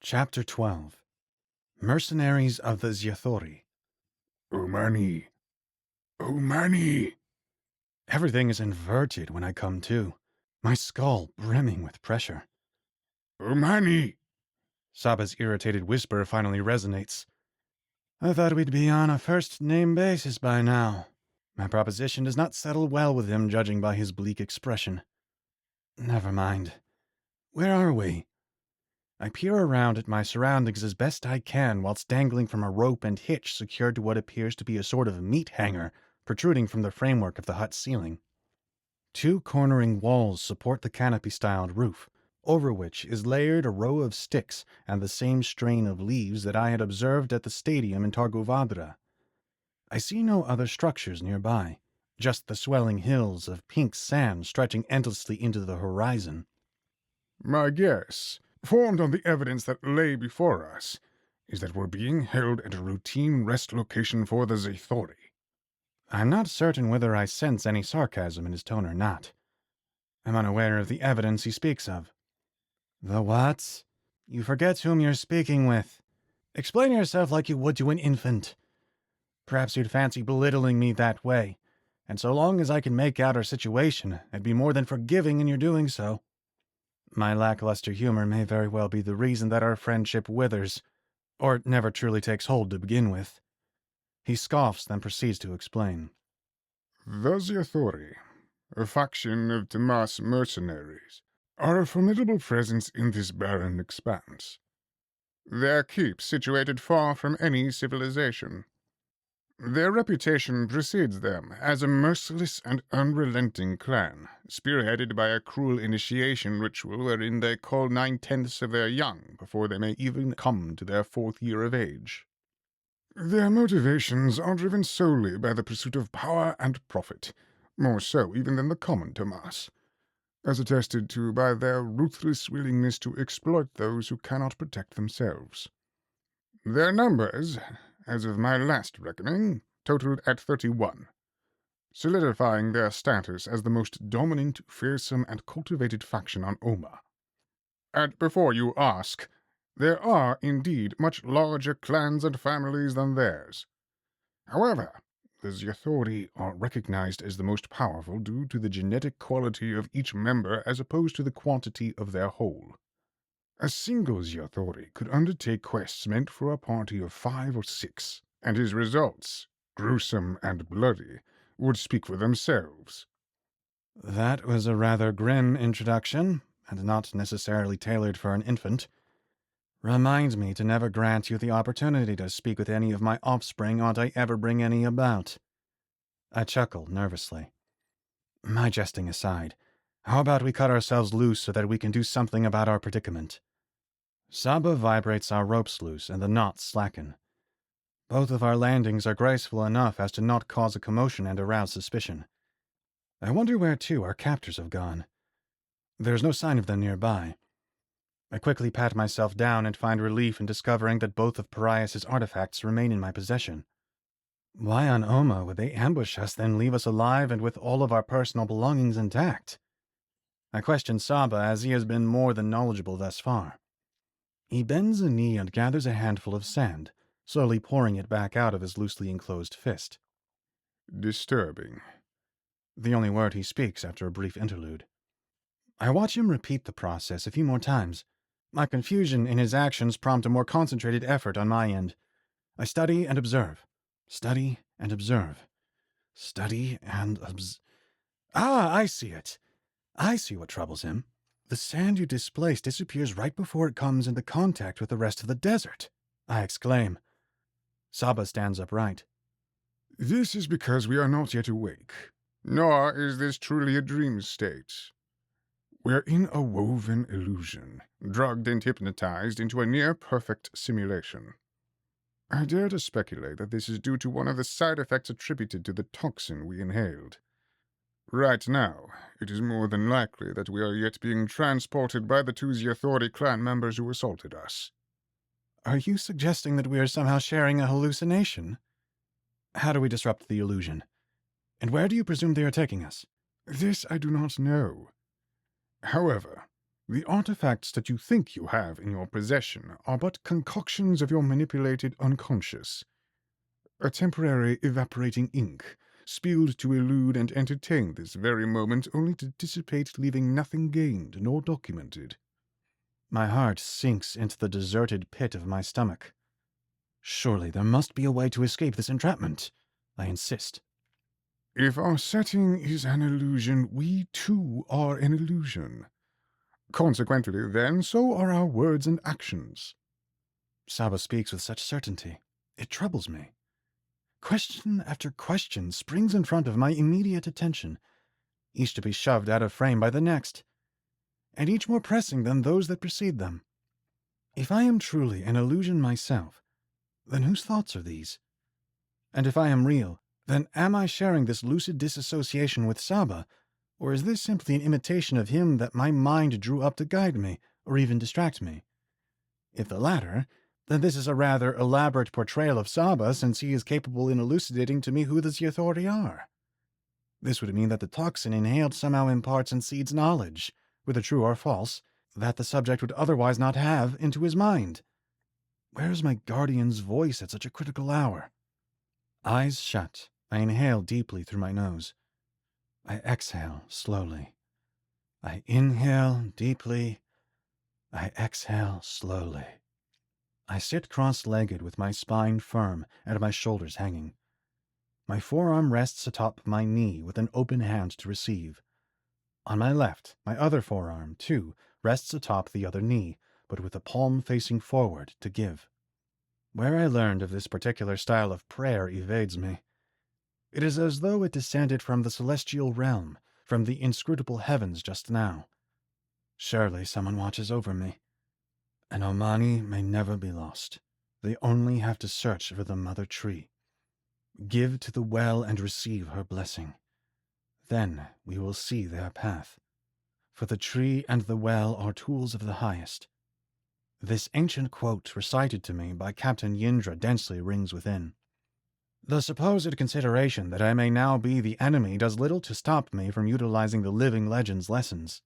Chapter 12 Mercenaries of the Zyetho. Umani. Umani. Everything is inverted when I come to, my skull brimming with pressure. Umani. Saba's irritated whisper finally resonates. I thought we'd be on a first-name basis by now. My proposition does not settle well with him, judging by his bleak expression. Never mind. Where are we? I peer around at my surroundings as best I can whilst dangling from a rope and hitch secured to what appears to be a sort of meat hanger protruding from the framework of the hut's ceiling. Two cornering walls support the canopy-styled roof, over which is layered a row of sticks and the same strain of leaves that I had observed at the stadium in Targovadra. I see no other structures nearby, just the swelling hills of pink sand stretching endlessly into the horizon. My guess, formed on the evidence that lay before us, is that we're being held at a routine rest location for the Zyetho. I'm not certain whether I sense any sarcasm in his tone or not. I'm unaware of the evidence he speaks of. The what? You forget whom you're speaking with. Explain yourself like you would to an infant. Perhaps you'd fancy belittling me that way, and so long as I can make out our situation, I'd be more than forgiving in your doing so. My lackluster humor may very well be the reason that our friendship withers, or never truly takes hold to begin with. He scoffs, then proceeds to explain. The Zyetho, a faction of Tomas mercenaries, are a formidable presence in this barren expanse. Their keep situated far from any civilization. Their reputation precedes them as a merciless and unrelenting clan, spearheaded by a cruel initiation ritual wherein they cull 9/10 of their young before they may even come to their 4th year of age. Their motivations are driven solely by the pursuit of power and profit, more so even than the common Tomas, as attested to by their ruthless willingness to exploit those who cannot protect themselves. Their numbers, as of my last reckoning, totaled at 31, solidifying their status as the most dominant, fearsome, and cultivated faction on Oma. And before you ask, there are indeed much larger clans and families than theirs. However, the Zyetho are recognized as the most powerful due to the genetic quality of each member as opposed to the quantity of their whole. A single Zyetho could undertake quests meant for a party of 5 or 6, and his results, gruesome and bloody, would speak for themselves. That was a rather grim introduction, and not necessarily tailored for an infant. Remind me to never grant you the opportunity to speak with any of my offspring ought I ever bring any about. I chuckled nervously. My jesting aside, how about we cut ourselves loose so that we can do something about our predicament? Saba vibrates our ropes loose and the knots slacken. Both of our landings are graceful enough as to not cause a commotion and arouse suspicion. I wonder where, too, our captors have gone. There's no sign of them nearby. I quickly pat myself down and find relief in discovering that both of Parias' artifacts remain in my possession. Why on Oma would they ambush us, then leave us alive and with all of our personal belongings intact? I question Saba, as he has been more than knowledgeable thus far. He bends a knee and gathers a handful of sand, slowly pouring it back out of his loosely enclosed fist. Disturbing. The only word he speaks after a brief interlude. I watch him repeat the process a few more times. My confusion in his actions prompt a more concentrated effort on my end. I study and observe. Study and observe. Study and Ah, I see it. I see what troubles him. The sand you displace disappears right before it comes into contact with the rest of the desert, I exclaim. Saba stands upright. This is because we are not yet awake, nor is this truly a dream state. We're in a woven illusion, drugged and hypnotized into a near-perfect simulation. I dare to speculate that this is due to one of the side effects attributed to the toxin we inhaled. Right now, it is more than likely that we are yet being transported by the 2 Zyetho clan members who assaulted us. Are you suggesting that we are somehow sharing a hallucination? How do we disrupt the illusion? And where do you presume they are taking us? This I do not know. However, The artifacts that you think you have in your possession are but concoctions of your manipulated unconscious. A temporary evaporating ink, spilled to elude and entertain this very moment only to dissipate, leaving nothing gained nor documented. My heart sinks into the deserted pit of my stomach. Surely there must be a way to escape this entrapment. I insist. If our setting is an illusion, we too are an illusion. Consequently, then, so are our words and actions. Saba speaks with such certainty. It troubles me. Question after question springs in front of my immediate attention, each to be shoved out of frame by the next, and each more pressing than those that precede them. If I am truly an illusion myself, then whose thoughts are these? And if I am real, then am I sharing this lucid disassociation with Saba, or is this simply an imitation of him that my mind drew up to guide me, or even distract me? If the latter, then this is a rather elaborate portrayal of Saba, since he is capable in elucidating to me who the Zyetho are. This would mean that the toxin inhaled somehow imparts and seeds knowledge, whether true or false, that the subject would otherwise not have, into his mind. Where is my guardian's voice at such a critical hour? Eyes shut, I inhale deeply through my nose. I exhale slowly. I inhale deeply. I exhale slowly. I sit cross-legged with my spine firm and my shoulders hanging. My forearm rests atop my knee with an open hand to receive. On my left, my other forearm, too, rests atop the other knee, but with the palm facing forward to give. Where I learned of this particular style of prayer evades me. It is as though it descended from the celestial realm, from the inscrutable heavens just now. Surely someone watches over me. And Omani may never be lost. They only have to search for the mother tree. Give to the well and receive her blessing. Then we will see their path. For the tree and the well are tools of the highest. This ancient quote recited to me by Captain Yindra densely rings within. The supposed consideration that I may now be the enemy does little to stop me from utilizing the living legend's lessons.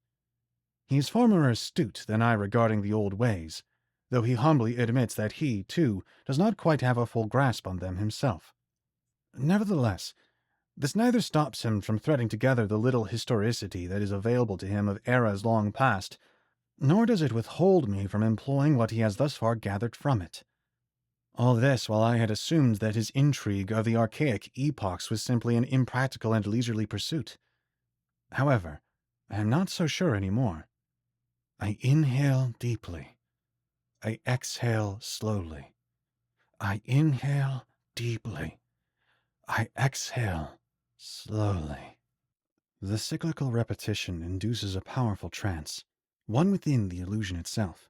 He is far more astute than I regarding the old ways, though he humbly admits that he, too, does not quite have a full grasp on them himself. Nevertheless, this neither stops him from threading together the little historicity that is available to him of eras long past, nor does it withhold me from employing what he has thus far gathered from it. All this while I had assumed that his intrigue of the archaic epochs was simply an impractical and leisurely pursuit. However, I am not so sure any more. I inhale deeply. I exhale slowly. I inhale deeply. I exhale slowly. The cyclical repetition induces a powerful trance, one within the illusion itself.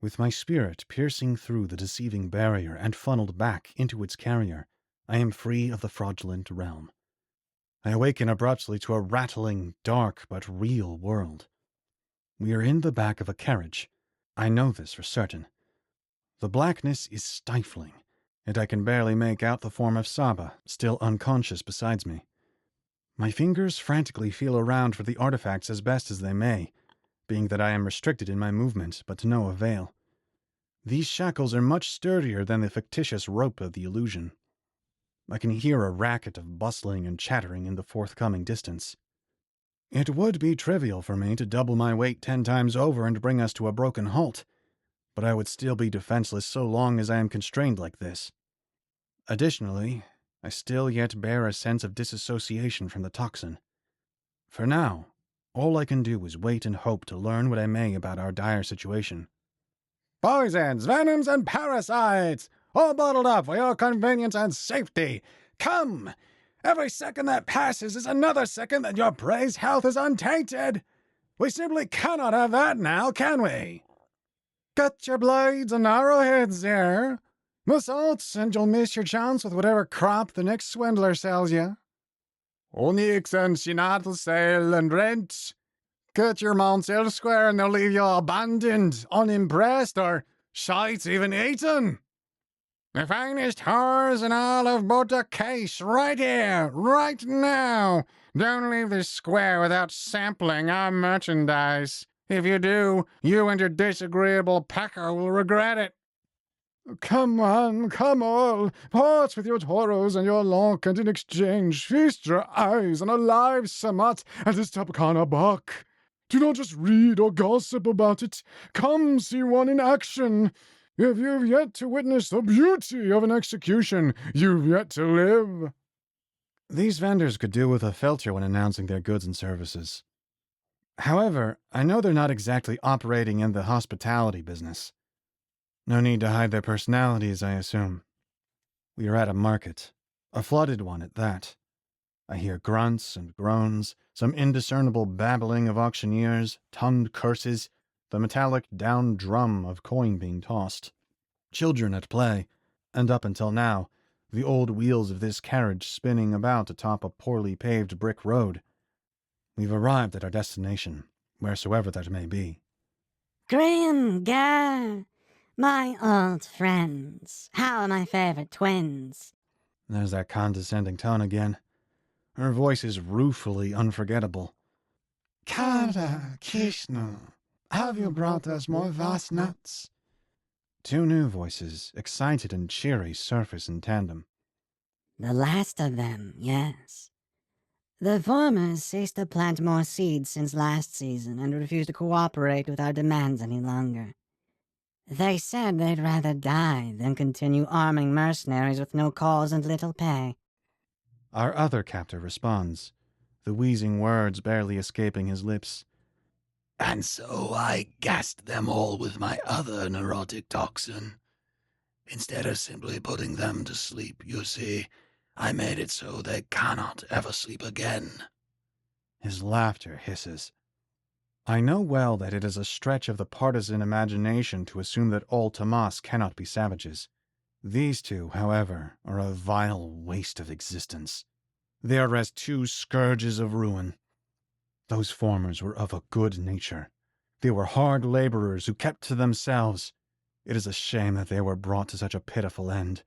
With my spirit piercing through the deceiving barrier and funneled back into its carrier, I am free of the fraudulent realm. I awaken abruptly to a rattling, dark but real world. We are in the back of a carriage. I know this for certain. The blackness is stifling, and I can barely make out the form of Saba, still unconscious beside me. My fingers frantically feel around for the artifacts as best as they may, being that I am restricted in my movement, but to no avail. These shackles are much sturdier than the fictitious rope of the illusion. I can hear a racket of bustling and chattering in the forthcoming distance. It would be trivial for me to double my weight 10 times over and bring us to a broken halt, but I would still be defenseless so long as I am constrained like this. Additionally, I still yet bear a sense of disassociation from the toxin. For now, all I can do is wait and hope to learn what I may about our dire situation. Poisons, venoms, and parasites, all bottled up for your convenience and safety. Come! Every second that passes is another second that your prey's health is untainted. We simply cannot have that now, can we? Cut your blades and arrowheads there. Miss Oats, and you'll miss your chance with whatever crop the next swindler sells you. Onyx and Shinatel sale and rent. Cut your mounts elsewhere and they'll leave you abandoned, unimpressed, or shite even eaten. The finest whores in all of Butter Case, right here, right now. Don't leave this square without sampling our merchandise. If you do, you and your disagreeable packer will regret it. Come on, come all, part with your toros and your lonk, and in exchange feast your eyes on a live samat and his tapakana buck. Do not just read or gossip about it. Come see one in action. If you've yet to witness the beauty of an execution, you've yet to live. These vendors could do with a filter when announcing their goods and services. However, I know they're not exactly operating in the hospitality business. No need to hide their personalities, I assume. We are at a market, a flooded one at that. I hear grunts and groans, some indiscernible babbling of auctioneers, tongued curses, the metallic down drum of coin being tossed. Children at play, and up until now, the old wheels of this carriage spinning about atop a poorly paved brick road. We've arrived at our destination, wheresoever that may be. Grim, Gar, my old friends, how are my favorite twins? There's that condescending tone again. Her voice is ruefully unforgettable. Kara, Kishnu, have you brought us more vast nuts? Two new voices, excited and cheery, surface in tandem. The last of them, yes. The former ceased to plant more seeds since last season and refused to cooperate with our demands any longer. They said they'd rather die than continue arming mercenaries with no cause and little pay. Our other captor responds, the wheezing words barely escaping his lips. And so I gassed them all with my other neurotic toxin. Instead of simply putting them to sleep, you see, I made it so they cannot ever sleep again. His laughter hisses. I know well that it is a stretch of the partisan imagination to assume that all Tamas cannot be savages. These two, however, are a vile waste of existence. They are as two scourges of ruin. Those formers were of a good nature. They were hard laborers who kept to themselves. It is a shame that they were brought to such a pitiful end.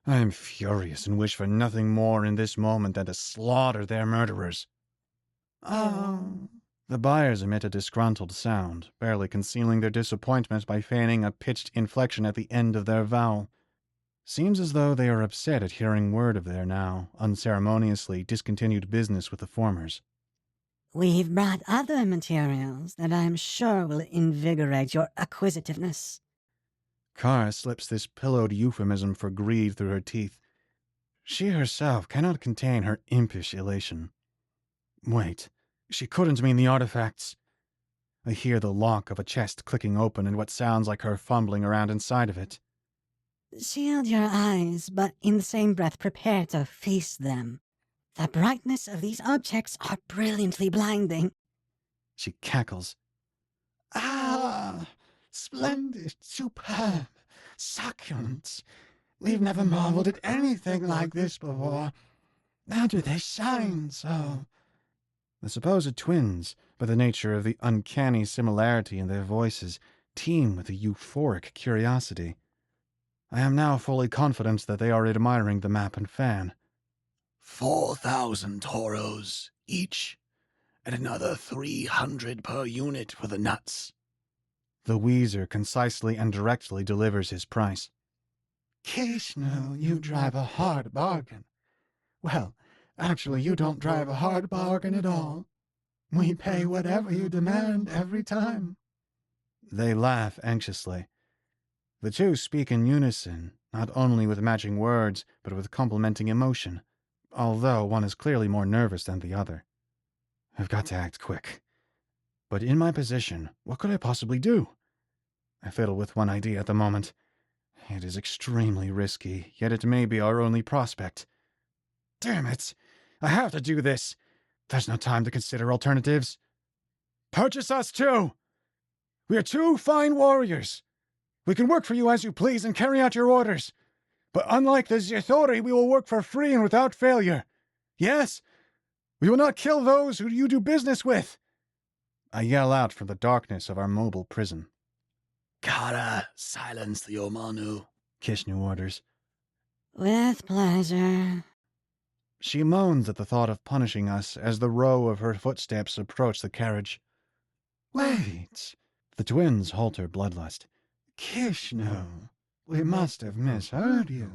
I am furious and wish for nothing more in this moment than to slaughter their murderers. Oh. The buyers emit a disgruntled sound, barely concealing their disappointment by feigning a pitched inflection at the end of their vowel. Seems as though they are upset at hearing word of their now unceremoniously discontinued business with the formers. We've brought other materials that I'm sure will invigorate your acquisitiveness. Kara slips this pillowed euphemism for greed through her teeth. She herself cannot contain her impish elation. Wait, she couldn't mean the artifacts. I hear the lock of a chest clicking open and what sounds like her fumbling around inside of it. Shield your eyes, but in the same breath prepare to feast them. The brightness of these objects are brilliantly blinding. She cackles. Ah, splendid, superb, succulent. We've never marveled at anything like this before. How do they shine so? The supposed twins, by the nature of the uncanny similarity in their voices, teem with a euphoric curiosity. I am now fully confident that they are admiring the map and fan. 4,000 toros each, and another 300 per unit for the nuts. The wheezer concisely and directly delivers his price. Kishnu, you drive a hard bargain. Well, actually, you don't drive a hard bargain at all. We pay whatever you demand every time. They laugh anxiously. The two speak in unison, not only with matching words, but with complementing emotion, although one is clearly more nervous than the other. I've got to act quick. But in my position, what could I possibly do? I fiddle with one idea at the moment. It is extremely risky, yet it may be our only prospect. Damn it! I have to do this! There's no time to consider alternatives. Purchase us too! We are two fine warriors. We can work for you as you please and carry out your orders. But unlike the Zyetho, we will work for free and without failure. Yes? We will not kill those who you do business with. I yell out from the darkness of our mobile prison. Kara, silence the Omanu, Kishnu orders. With pleasure. She moans at the thought of punishing us as the row of her footsteps approach the carriage. Wait! The twins halt her bloodlust. Kishnu, we must have misheard you.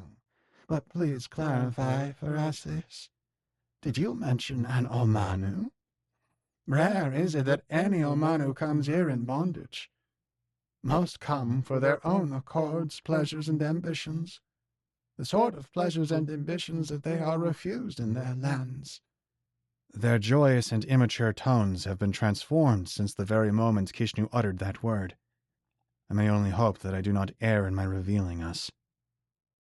But please clarify for us this. Did you mention an Omanu? Rare is it that any Omanu comes here in bondage. Most come for their own accords, pleasures, and ambitions. The sort of pleasures and ambitions that they are refused in their lands. Their joyous and immature tones have been transformed since the very moment Kishnu uttered that word. I may only hope that I do not err in my revealing us.